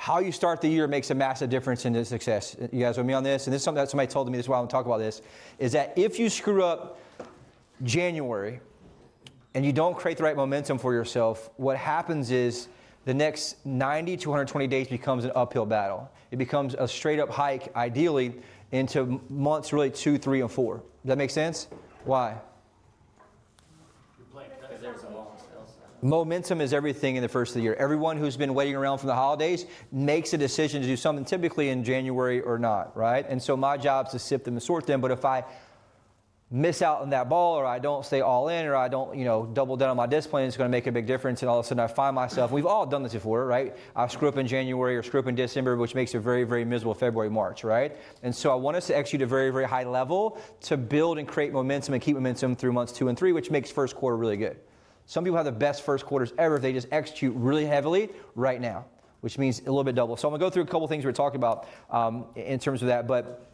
how you start the year makes a massive difference in the success. You guys with me on this? And this is something that somebody told me, this is why I'm talking about this, is that if you screw up January and you don't create the right momentum for yourself, what happens is the next 90 to 120 days becomes an uphill battle. It becomes a straight up hike, ideally, into months really 2, 3, and 4. Does that make sense? Why? Because there's a long sales cycle. Momentum is everything in the first of the year. Everyone who's been waiting around for the holidays makes a decision to do something typically in January or not, right? And so my job is to sift them and sort them. But if I miss out on that ball, or I don't stay all in, or I don't, double down on my discipline, it's going to make a big difference. And all of a sudden I find myself, we've all done this before, right? I screw up in January or screw up in December, which makes it very, very miserable February, March, right? And so I want us to execute at a very, very high level to build and create momentum and keep momentum through months 2 and 3, which makes first quarter really good. Some people have the best first quarters ever if they just execute really heavily right now, which means a little bit double. So I'm going to go through a couple things we're talking about in terms of that. But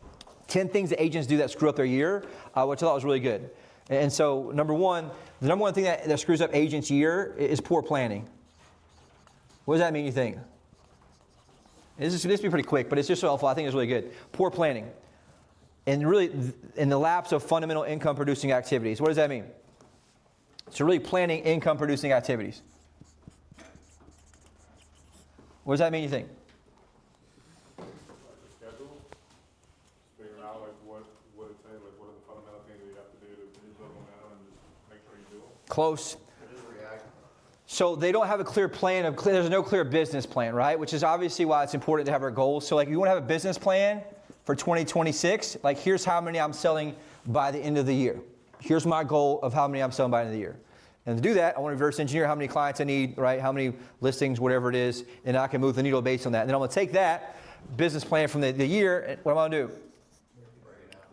10 things that agents do that screw up their year, which I thought was really good. And so the number one thing that screws up agents' year is poor planning. What does that mean, you think? This will be pretty quick, but it's just so helpful. I think it's really good. Poor planning. And really, in the lapse of fundamental income-producing activities. What does that mean? So really planning income-producing activities. What does that mean, you think? Close. So they don't have a clear plan there's no clear business plan, right? Which is obviously why it's important to have our goals. So like you want to have a business plan for 2026, like here's how many I'm selling by the end of the year. Here's my goal of how many I'm selling by the end of the year. And to do that, I want to reverse engineer how many clients I need, right? How many listings, whatever it is, and I can move the needle based on that. And then I'm going to take that business plan from the year, and what am I going to do?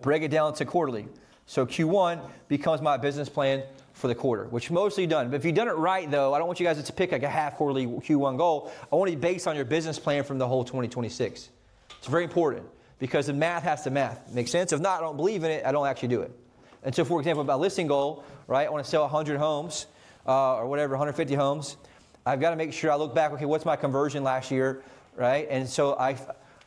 Break it down to quarterly. So Q1 becomes my business plan for the quarter, which mostly done. But if you've done it right, though, I don't want you guys to pick like a half quarterly Q1 goal. I want it based on your business plan from the whole 2026. It's very important because the math has to math. Make sense? If not, I don't believe in it. I don't actually do it. And so, for example, my listing goal, right? I want to sell 100 homes or whatever, 150 homes. I've got to make sure I look back. Okay, what's my conversion last year, right? And so,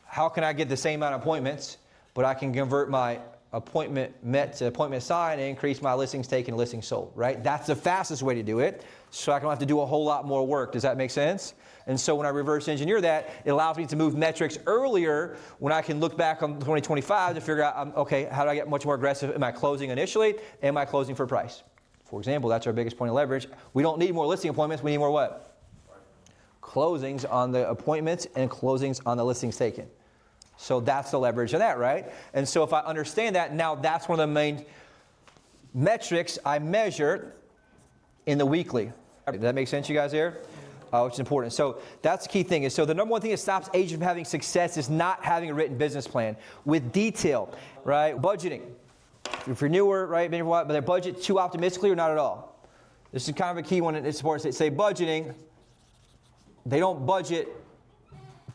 how can I get the same amount of appointments, but I can convert my appointment met to appointment signed and increase my listings taken and listings sold, right? That's the fastest way to do it, so I don't have to do a whole lot more work. Does that make sense? And so when I reverse engineer that, it allows me to move metrics earlier when I can look back on 2025 to figure out, okay, how do I get much more aggressive? Am I closing initially? Am I closing for price? For example, that's our biggest point of leverage. We don't need more listing appointments. We need more what? Closings on the appointments and closings on the listings taken. So that's the leverage of that, right? And so if I understand that, now that's one of the main metrics I measure in the weekly. Does that make sense, you guys here? Which is important. So that's the key thing. So the number one thing that stops agents from having success is not having a written business plan with detail, right? Budgeting. If you're newer, right, but they budget too optimistically or not at all. This is kind of a key one. It's important to say budgeting. They don't budget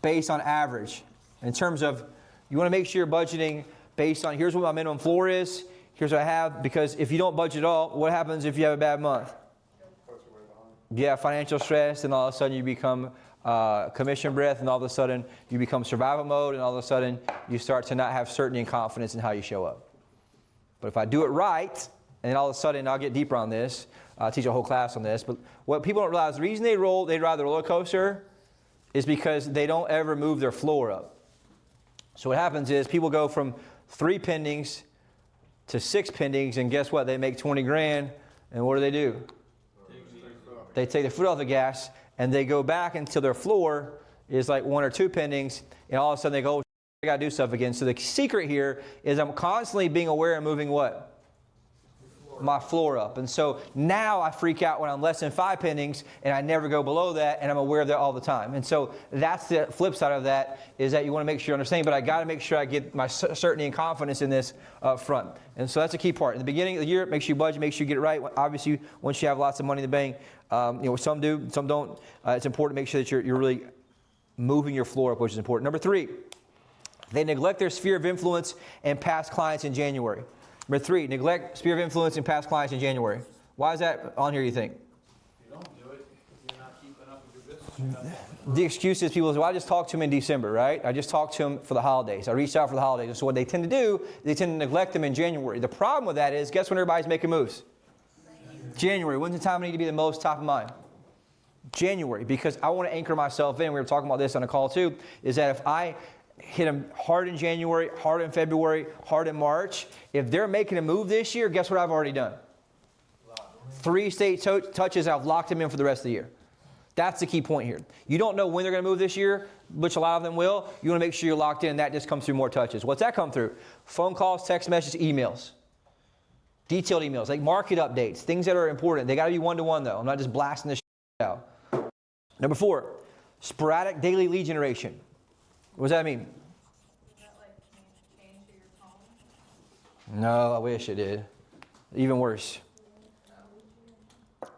based on average. In terms of, you want to make sure you're budgeting based on, here's what my minimum floor is, here's what I have, because if you don't budget at all, what happens if you have a bad month? Yeah, financial stress, and all of a sudden you become commission breath, and all of a sudden you become survival mode, and all of a sudden you start to not have certainty and confidence in how you show up. But if I do it right, and all of a sudden, I'll get deeper on this, I'll teach a whole class on this, but what people don't realize, the reason they ride the roller coaster is because they don't ever move their floor up. So what happens is people go from 3 pendings to 6 pendings, and guess what? They make 20 grand, and what do? They take their foot off the gas, and they go back until their floor is like 1 or 2 pendings, and all of a sudden they go, oh, I got to do stuff again. So the secret here is I'm constantly being aware and moving what? My floor up. And so now I freak out when I'm less than 5 pendings and I never go below that, and I'm aware of that all the time. And so that's the flip side of that, is that you want to make sure you understand, but I got to make sure I get my certainty and confidence in this up front. And so that's a key part. In the beginning of the year, make sure you budget, make sure you get it right. Obviously, once you have lots of money in the bank, some do, some don't. It's important to make sure that you're really moving your floor up, which is important. Number 3, they neglect their sphere of influence and past clients in January. Number 3, neglect sphere of influence and past clients in January. Why is that on here, you think? If you don't do it, if you're not keeping up with your business, you're not The excuse is people say, well, I just talked to him in December, right? I just talked to him for the holidays. I reached out for the holidays. And so what they tend to do, they tend to neglect them in January. The problem with that is, guess when everybody's making moves? January. When's the time I need to be the most top of mind? January. Because I want to anchor myself in. We were talking about this on a call too, is that if I hit them hard in January, hard in February, hard in March, if they're making a move this year, guess what I've already done? 3 state touches, I've locked them in for the rest of the year. That's the key point here. You don't know when they're going to move this year, which a lot of them will. You want to make sure you're locked in, and that just comes through more touches. What's that come through? Phone calls, text messages, emails. Detailed emails, like market updates, things that are important. They got to be one-to-one, though. I'm not just blasting this out. Number 4, sporadic daily lead generation. What does that mean? Does that like change to your tone? No, I wish it did. Even worse.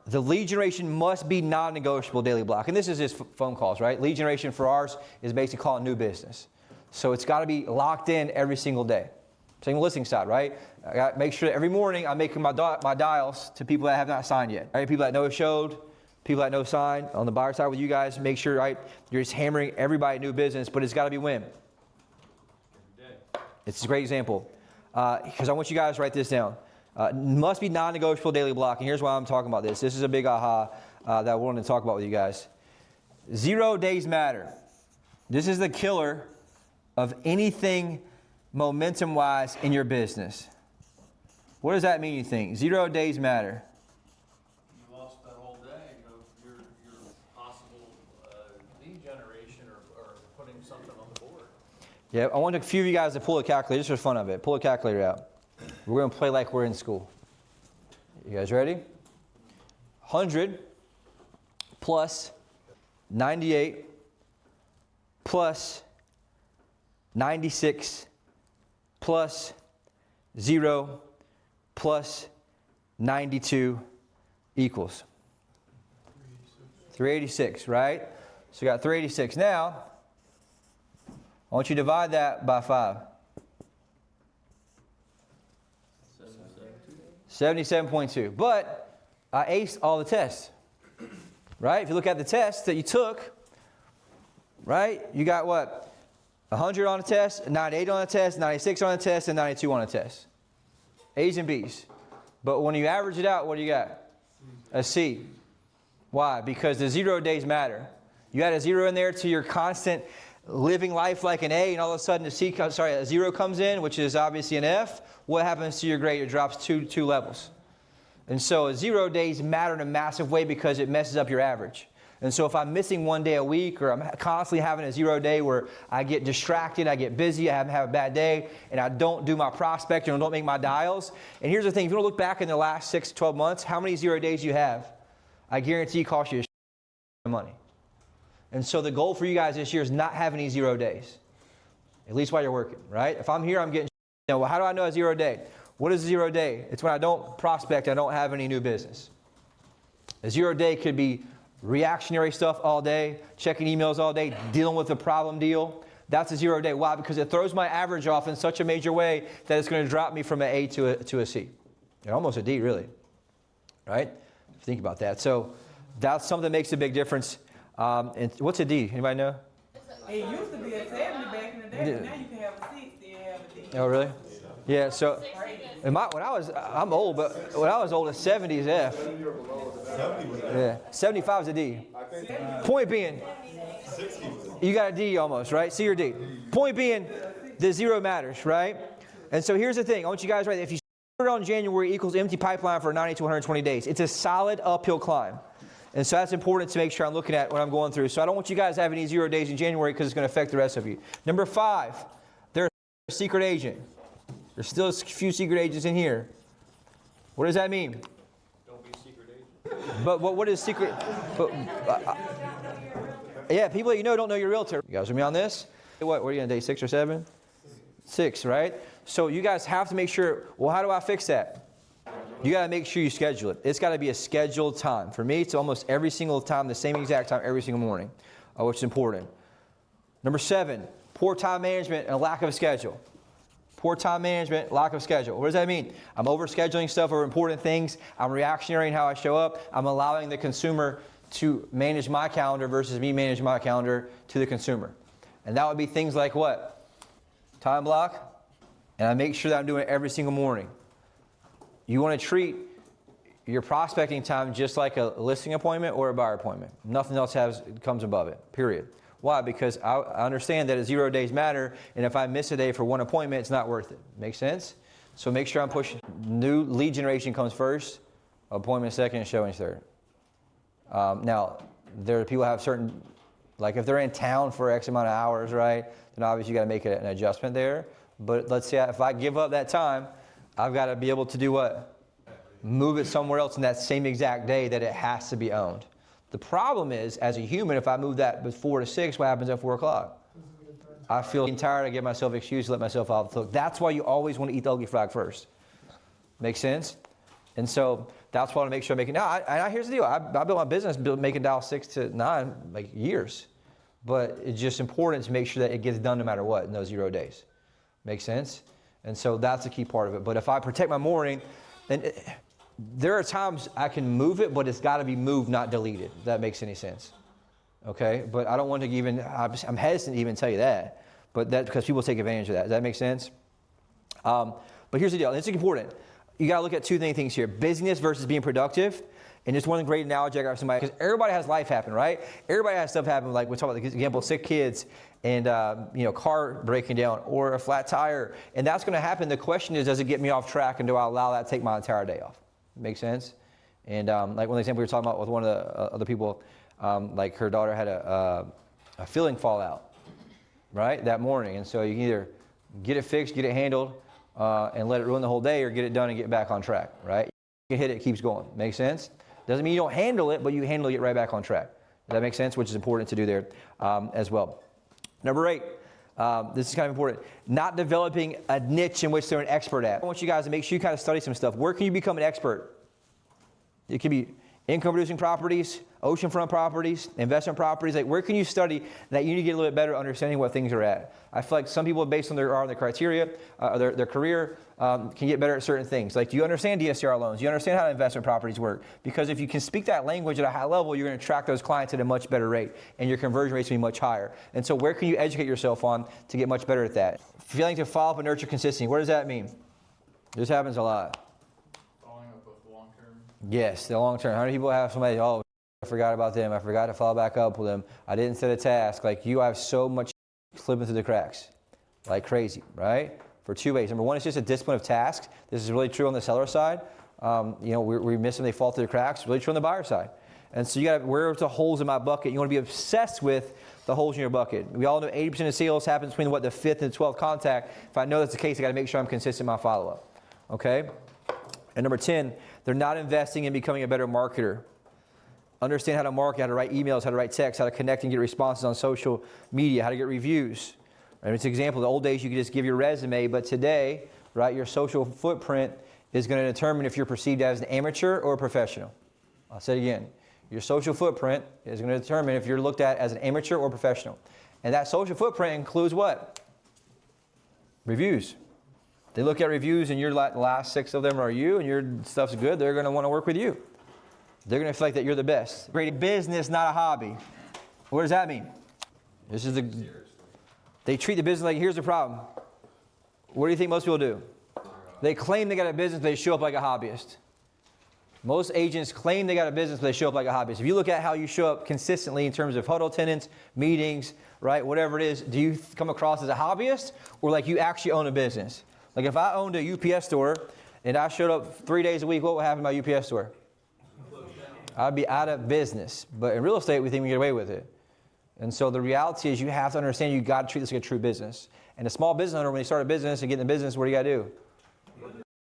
The lead generation must be non-negotiable daily block. And this is just phone calls, right? Lead generation for ours is basically calling new business. So it's got to be locked in every single day. Same listing side, right? I got to make sure that every morning I'm making my dials to people that have not signed yet. Right? People that know showed, people that know signed. On the buyer side with you guys, make sure, right, you're just hammering everybody new business, but it's got to be when? It's a great example. Because I want you guys to write this down. Must be non-negotiable daily block. And here's why I'm talking about this. This is a big aha that I wanted to talk about with you guys. 0 days matter. This is the killer of anything momentum-wise in your business. What does that mean, you think? 0 days matter. You lost that whole day of your possible lead generation or putting something on the board. Yeah, I want a few of you guys to pull a calculator just for fun of it. Pull a calculator out. We're going to play like we're in school. You guys ready? 100 plus 98 plus 96 plus 0 plus 92 equals 386, right? So you got 386. Now, I want you to divide that by 5. 77.2. But I aced all the tests, right? If you look at the tests that you took, right, you got what? 100 on a test, 98 on a test, 96 on a test, and 92 on a test. A's and B's. But when you average it out, what do you got? A C. Why? Because the 0 days matter. You add a 0 in there to your constant living life like an A, and all of a sudden a 0 comes in, which is obviously an F. What happens to your grade? It drops two levels. And so 0 days matter in a massive way because it messes up your average. And so if I'm missing 1 day a week, or I'm constantly having a 0 day where I get distracted, I get busy, I have a bad day, and I don't do my prospecting, or don't make my dials. And here's the thing, if you want to look back in the last 6 to 12 months, how many 0 days you have? I guarantee it costs you money. And so the goal for you guys this year is not have any 0 days, at least while you're working, right? If I'm here, I'm getting, well, how do I know a 0 day? What is a 0 day? It's when I don't prospect, I don't have any new business. A 0 day could be reactionary stuff all day, checking emails all day, dealing with a problem deal. That's a 0 day. Why? Because it throws my average off in such a major way that it's going to drop me from an A to a C. And almost a D, really. Right? Think about that. So that's something that makes a big difference. And what's a D? Anybody know? It used to be a 70 back in the day, but now you can have a 60 and have a D. Oh, really? Yeah, so I'm old, but when I was old, a 70 is F. Yeah, 75 is a D. Point being, you got a D almost, right? C or D. Point being, the 0 matters, right? And so here's the thing. I want you guys to write, if you start on January equals empty pipeline for 90 to 120 days, it's a solid uphill climb. And so that's important to make sure I'm looking at what I'm going through. So I don't want you guys to have any 0 days in January because it's going to affect the rest of you. Number 5, they're a secret agent. There's still a few secret agents in here. What does that mean? Don't be a secret agent. But what is secret? Yeah, people that you know don't know your realtor. You guys with me on this? What are you going to date, 6 or 7? 6, right? So you guys have to make sure, well, how do I fix that? You got to make sure you schedule it. It's got to be a scheduled time. For me, it's almost every single time, the same exact time, every single morning, which is important. Number 7, poor time management and a lack of a schedule. Poor time management, lack of schedule. What does that mean? I'm overscheduling stuff over important things. I'm reactionary in how I show up. I'm allowing the consumer to manage my calendar versus me managing my calendar to the consumer. And that would be things like what? Time block, and I make sure that I'm doing it every single morning. You want to treat your prospecting time just like a listing appointment or a buyer appointment. Nothing else comes above it, period. Why? Because I understand that 0 days matter, and if I miss a day for one appointment, it's not worth it. Make sense? So make sure I'm pushing. New lead generation comes first, appointment second, showings third. Now, there are people who have certain, like if they're in town for X amount of hours, right, then obviously you got to make an adjustment there. But let's say if I give up that time, I've got to be able to do what? Move it somewhere else in that same exact day that it has to be owned. The problem is, as a human, if I move that with 4 to 6, what happens at 4 o'clock? I feel tired, I give myself an excuse to let myself off the hook. That's why you always want to eat the ugly frog first. Make sense? And so that's why I want to make sure I make it. Now, here's the deal. I built my business making dial 6 to 9, like years. But it's just important to make sure that it gets done no matter what in those 0 days. Make sense? And so that's a key part of it. But if I protect my morning, then there are times I can move it, but it's got to be moved, not deleted. If that makes any sense. Okay? But I don't want to even, I'm hesitant to even tell you that. But that's because people take advantage of that. Does that make sense? But here's the deal. It's important. You got to look at two things here. Business versus being productive. And just one great analogy I got from somebody, because everybody has life happen, right? Everybody has stuff happen, like we talk about the example of sick kids and car breaking down or a flat tire. And that's going to happen. The question is, does it get me off track, and do I allow that to take my entire day off? Make sense? And like one example we were talking about with one of the other people, like her daughter had a filling fallout, right, that morning. And so you can either get it fixed, get it handled, and let it ruin the whole day, or get it done and get back on track, right? You can hit it, it keeps going. Make sense? Doesn't mean you don't handle it, but you handle it, get right back on track. Does that make sense? Which is important to do there as well. Number 8, this is kind of important. Not developing a niche in which they're an expert at. I want you guys to make sure you kind of study some stuff. Where can you become an expert? It could be income-producing properties, oceanfront properties, investment properties. Like, where can you study that you need to get a little bit better understanding what things are at? I feel like some people, based on their criteria, their career, can get better at certain things. Like, do you understand DSCR loans? Do you understand how investment properties work? Because if you can speak that language at a high level, you're going to attract those clients at a much better rate, and your conversion rates will be much higher. And so where can you educate yourself on to get much better at that? Failing to follow up and nurture consistency. What does that mean? This happens a lot. Following up with long-term. Yes, the long term. How many people have somebody, I forgot about them. I forgot to follow back up with them. I didn't set a task. Like, you have so much slipping through the cracks like crazy, right? For 2 ways. Number one, it's just a discipline of tasks. This is really true on the seller side. We miss them, they fall through the cracks. It's really true on the buyer side. And so you got to, where's the holes in my bucket? You want to be obsessed with the holes in your bucket. We all know 80% of sales happens between the 5th and the 12th contact. If I know that's the case, I got to make sure I'm consistent in my follow-up. Okay? And number 10, they're not investing in becoming a better marketer. Understand how to market, how to write emails, how to write texts, how to connect and get responses on social media, how to get reviews. And it's an example. The old days you could just give your resume, but today, right, your social footprint is going to determine if you're perceived as an amateur or a professional. I'll say it again. Your social footprint is going to determine if you're looked at as an amateur or professional. And that social footprint includes what? Reviews. They look at reviews and your last 6 of them are you, and your stuff's good, they're going to want to work with you. They're going to feel like that you're the best. Great business, not a hobby. What does that mean? They treat the business like, here's the problem. What do you think most people do? They claim they got a business, but they show up like a hobbyist. Most agents claim they got a business, but they show up like a hobbyist. If you look at how you show up consistently in terms of huddle attendance, meetings, right, whatever it is, do you come across as a hobbyist or like you actually own a business? Like, if I owned a UPS store and I showed up 3 days a week, what would happen to my UPS store? I'd be out of business. But in real estate, we think we get away with it. And so the reality is you have to understand you got to treat this like a true business. And a small business owner, when you start a business and get in the business, what do you got to do?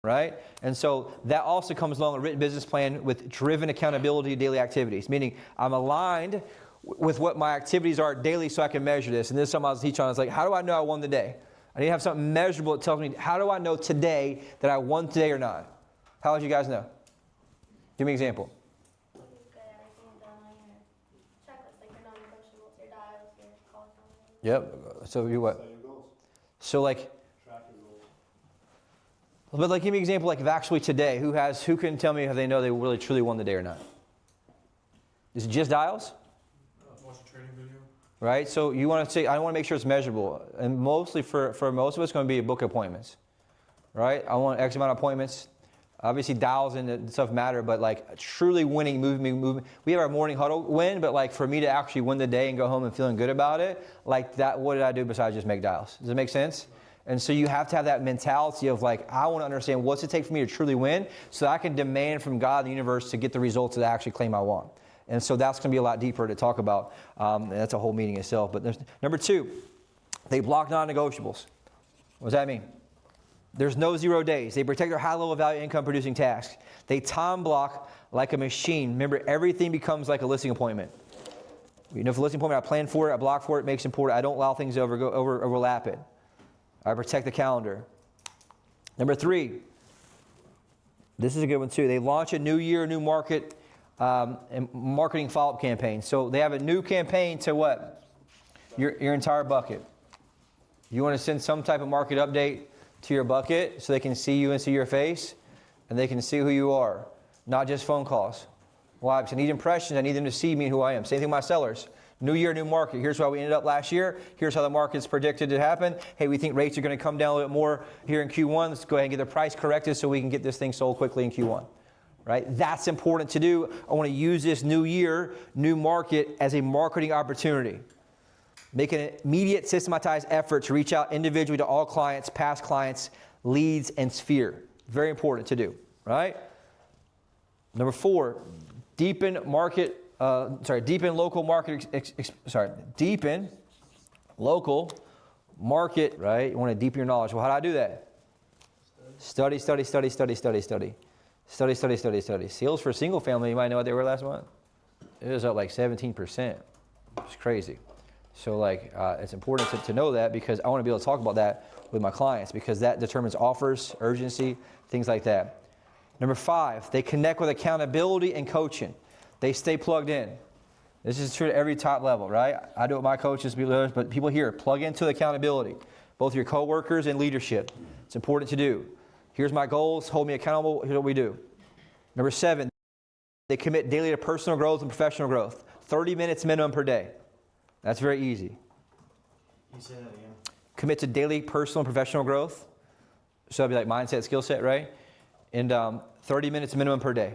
Right? And so that also comes along with a written business plan with driven accountability to daily activities, meaning I'm aligned with what my activities are daily so I can measure this. And this is something I was teaching on. It's like, how do I know I won the day? I need to have something measurable that tells me, how do I know today that I won today or not? How would you guys know? Give me an example. Yep. So you what? So like, but like, give me an example. Like, of actually today, who can tell me if they know they really truly won the day or not? Is it just dials? Watch a training video. Right? So you want to say, I want to make sure it's measurable. And mostly for most of us, it's going to be book appointments. Right? I want X amount of appointments. Obviously, dials and stuff matter, but like truly winning, moving. We have our morning huddle win, but like for me to actually win the day and go home and feeling good about it, like that, what did I do besides just make dials? Does it make sense? And so you have to have that mentality of like, I want to understand what's it take for me to truly win so that I can demand from God and the universe to get the results that I actually claim I want. And so that's going to be a lot deeper to talk about. And that's a whole meeting itself. But number 2, they block non-negotiables. What does that mean? There's no 0 days. They protect their high-level value income producing tasks. They time block like a machine. Remember, everything becomes like a listing appointment. You know, if a listing appointment, I plan for it, I block for it, makes it important. I don't allow things to overlap it. I protect the calendar. Number 3, this is a good one too. They launch a new year, new market, and marketing follow-up campaign. So they have a new campaign to what? Your entire bucket. You want to send some type of market update to your bucket so they can see you and see your face and they can see who you are, not just phone calls. Why? Because I need impressions. I need them to see me and who I am. Same thing with my sellers. New year, new market. Here's how we ended up last year. Here's how the market's predicted to happen. Hey, we think rates are going to come down a little bit more here in Q1. Let's go ahead and get the price corrected so we can get this thing sold quickly in Q1. Right? That's important to do. I want to use this new year, new market as a marketing opportunity. Make an immediate systematized effort to reach out individually to all clients, past clients, leads, and sphere. Very important to do, right? Number 4, deepen local market, right? You want to deepen your knowledge. Well, how do I do that? Study. Sales for single family, you might know what they were last month. It was up like 17%. It's crazy. So like, it's important to know that because I want to be able to talk about that with my clients because that determines offers, urgency, things like that. Number 5, they connect with accountability and coaching. They stay plugged in. This is true at every top level, right? I do it with my coaches, but people here, plug into accountability, both your coworkers and leadership. It's important to do. Here's my goals, hold me accountable, here's what we do. Number 7, they commit daily to personal growth and professional growth. 30 minutes minimum per day. That's very easy. Can you say that again? Commit to daily personal and professional growth. So that'd be like mindset, skill set, right? And 30 minutes minimum per day.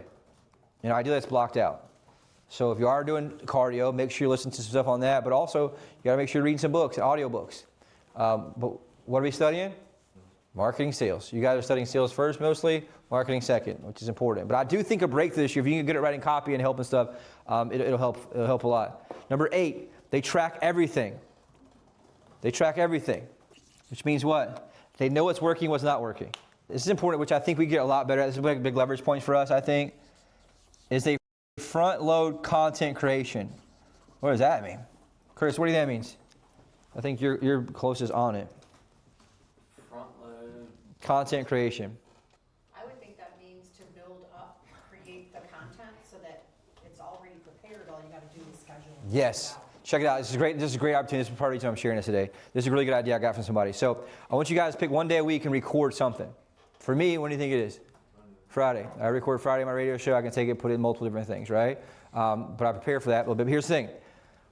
You know, ideally that's blocked out. So if you are doing cardio, make sure you listen to some stuff on that. But also, you got to make sure you're reading some books, audio books. But what are we studying? Marketing, sales. You guys are studying sales first mostly, marketing second, which is important. But I do think a breakthrough this year, if you can get it writing copy and helping stuff, it'll help a lot. Number 8, they track everything. They track everything, which means what? They know what's working, what's not working. This is important, which I think we get a lot better at. This is a big leverage point for us, I think, is they front load content creation. What does that mean? Chris, what do you think that means? I think you're closest on it. Front load. Content creation. I would think that means to build up, create the content so that it's already prepared. All you got to do is schedule it. Yes. Check it out. This is great. This is a great opportunity. This is part of the reason I'm sharing this today. This is a really good idea I got from somebody. So I want you guys to pick one day a week and record something. For me, what do you think it is? Friday. I record Friday on my radio show. I can take it, put it in multiple different things, right? But I prepare for that a little bit. But here's the thing.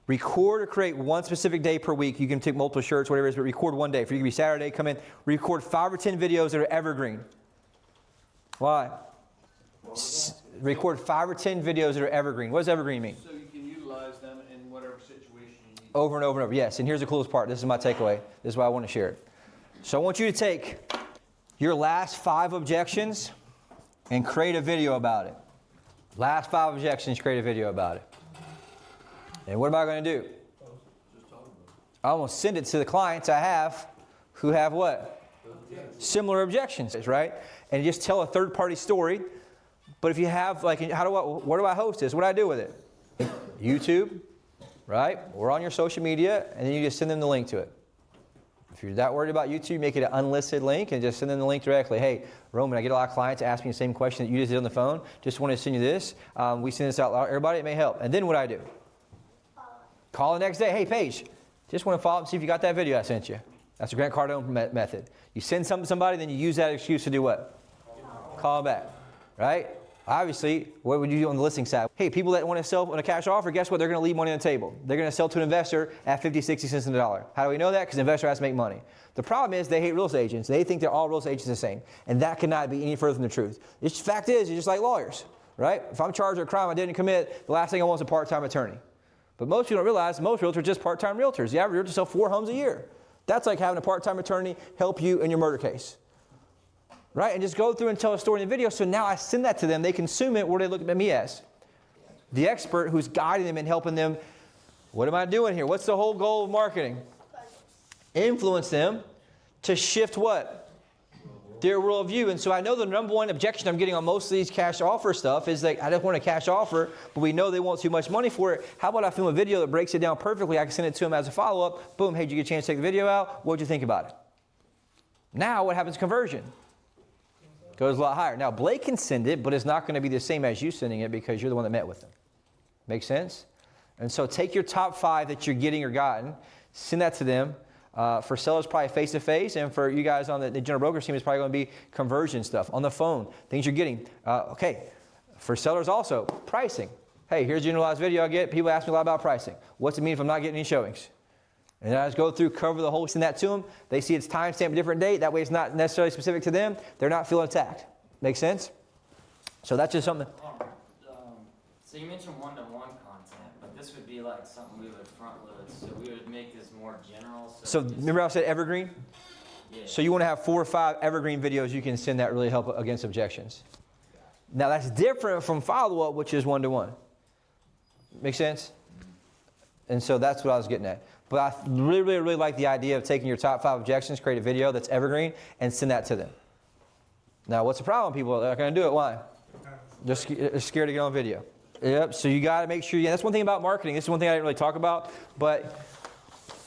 Record or create one specific day per week. You can take multiple shirts, whatever it is, but record one day. For you, it can be Saturday, come in, record 5 or 10 videos that are evergreen. Why? Record 5 or 10 videos that are evergreen. What does evergreen mean? So you can utilize them in whatever situation you need. Over and over and over, yes. And here's the coolest part. This is my takeaway. This is why I want to share it. So I want you to take your last 5 objections and create a video about it. Last 5 objections, create a video about it. And what am I going to do? I'm going to send it to the clients I have who have what? Similar objections, right? And just tell a third-party story. But if you have, like, where do I host this? What do I do with it? YouTube, right? Or on your social media, and then you just send them the link to it. If you're that worried about YouTube, make it an unlisted link and just send them the link directly. Hey, Roman, I get a lot of clients ask me the same question that you just did on the phone. Just wanted to send you this. We send this out loud. Everybody, it may help. And then what do I do? Call the next day. Hey, Paige, just want to follow up and see if you got that video I sent you. That's the Grant Cardone method. You send something to somebody, then you use that excuse to do what? Call them back, right? Obviously, what would you do on the listing side? Hey, people that want to sell on a cash offer, guess what? They're going to leave money on the table. They're going to sell to an investor at 50, 60 cents on the dollar. How do we know that? Because the investor has to make money. The problem is they hate real estate agents. They think that all real estate agents are the same. And that cannot be any further from the truth. The fact is, you're just like lawyers, right? If I'm charged with a crime I didn't commit, the last thing I want is a part-time attorney. But most people don't realize most realtors are just part-time realtors. The average realtor sells 4 homes a year. That's like having a part-time attorney help you in your murder case. Right? And just go through and tell a story in the video. So now I send that to them. They consume it. What do they look at me as? The expert who's guiding them and helping them. What am I doing here? What's the whole goal of marketing? Influence them to shift what? Their worldview. And so I know the number one objection I'm getting on most of these cash offer stuff is like, I don't want a cash offer, but we know they want too much money for it. How about I film a video that breaks it down perfectly? I can send it to them as a follow-up. Boom. Hey, did you get a chance to take the video out? What did you think about it? Now what happens? Conversion. Goes a lot higher. Now, Blake can send it, but it's not going to be the same as you sending it because you're the one that met with them. Make sense? And so take your top 5 that you're getting or gotten, send that to them. For sellers, probably face-to-face, and for you guys on the general broker team, it's probably going to be conversion stuff. On the phone, things you're getting. Okay, for sellers also, pricing. Hey, here's a generalized video I get. People ask me a lot about pricing. What's it mean if I'm not getting any showings? And I just go through, cover the whole, send that to them. They see it's timestamp, a different date. That way it's not necessarily specific to them. They're not feeling attacked. Make sense? So that's just something. So you mentioned one-to-one content, but this would be like something we would front load. So we would make this more general. So remember I said evergreen? Yeah. So you want to have 4 or 5 evergreen videos you can send that really help against objections. Now that's different from follow-up, which is one-to-one. Make sense? And so that's what I was getting at. But I really, really, really like the idea of taking your top 5 objections, create a video that's evergreen, and send that to them. Now, what's the problem? People are not going to do it. Why? They're scared to get on video. Yep, so you got to make sure. Yeah, that's one thing about marketing. This is one thing I didn't really talk about. But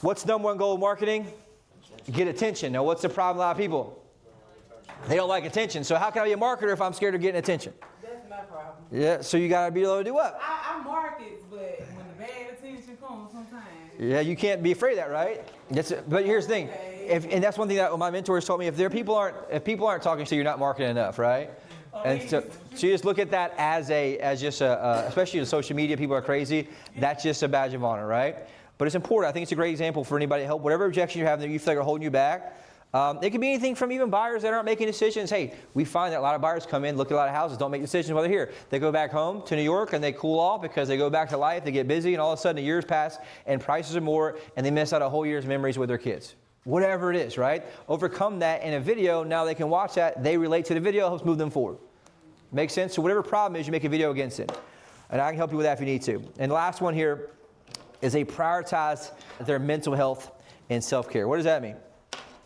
what's the number one goal of marketing? Get attention. Now, what's the problem with a lot of people? They don't like attention. So how can I be a marketer if I'm scared of getting attention? That's my problem. Yeah, so you got to be able to do what? I market, but when the bad attention comes sometimes. Yeah, you can't be afraid of that, right? But here's the thing, and that's one thing that my mentors told me: if people aren't talking to you, you're not marketing enough, right? And so you just look at that as just especially in social media, people are crazy. That's just a badge of honor, right? But it's important. I think it's a great example for anybody to help. Whatever objection you have that you feel like are holding you back. It can be anything from even buyers that aren't making decisions. Hey, we find that a lot of buyers come in, look at a lot of houses, don't make decisions while they're here. They go back home to New York and they cool off because they go back to life, they get busy, and all of a sudden the years pass and prices are more and they miss out a whole year's memories with their kids. Whatever it is, right? Overcome that in a video. Now they can watch that. They relate to the video, helps move them forward. Makes sense? So whatever problem is, you make a video against it. And I can help you with that if you need to. And the last one here is they prioritize their mental health and self-care. What does that mean?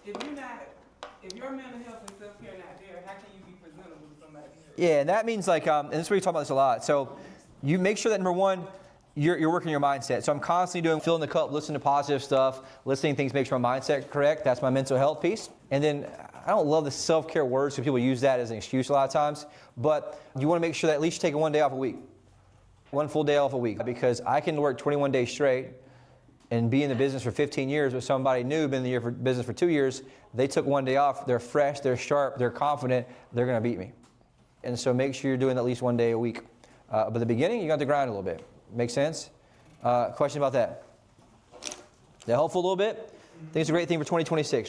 If your mental health and self-care not there, how can you be presentable to somebody else? Yeah, and that means like, and this is where we talk about this a lot. So you make sure that number one, you're working your mindset. So I'm constantly doing filling the cup, listening to positive stuff, listening to things, make sure my mindset correct. That's my mental health piece. And then I don't love the self-care words, so people use that as an excuse a lot of times. But you want to make sure that at least you take 1 day off a week. 1 full day off a week. Because I can work 21 days straight and be in the business for 15 years with somebody new, been in the business for 2 years. They took 1 day off. They're fresh, they're sharp, they're confident. They're going to beat me. And so make sure you're doing at least 1 day a week. But at the beginning, you got to grind a little bit. Make sense? Question about that? Is that helpful a little bit? I think it's a great thing for 2026.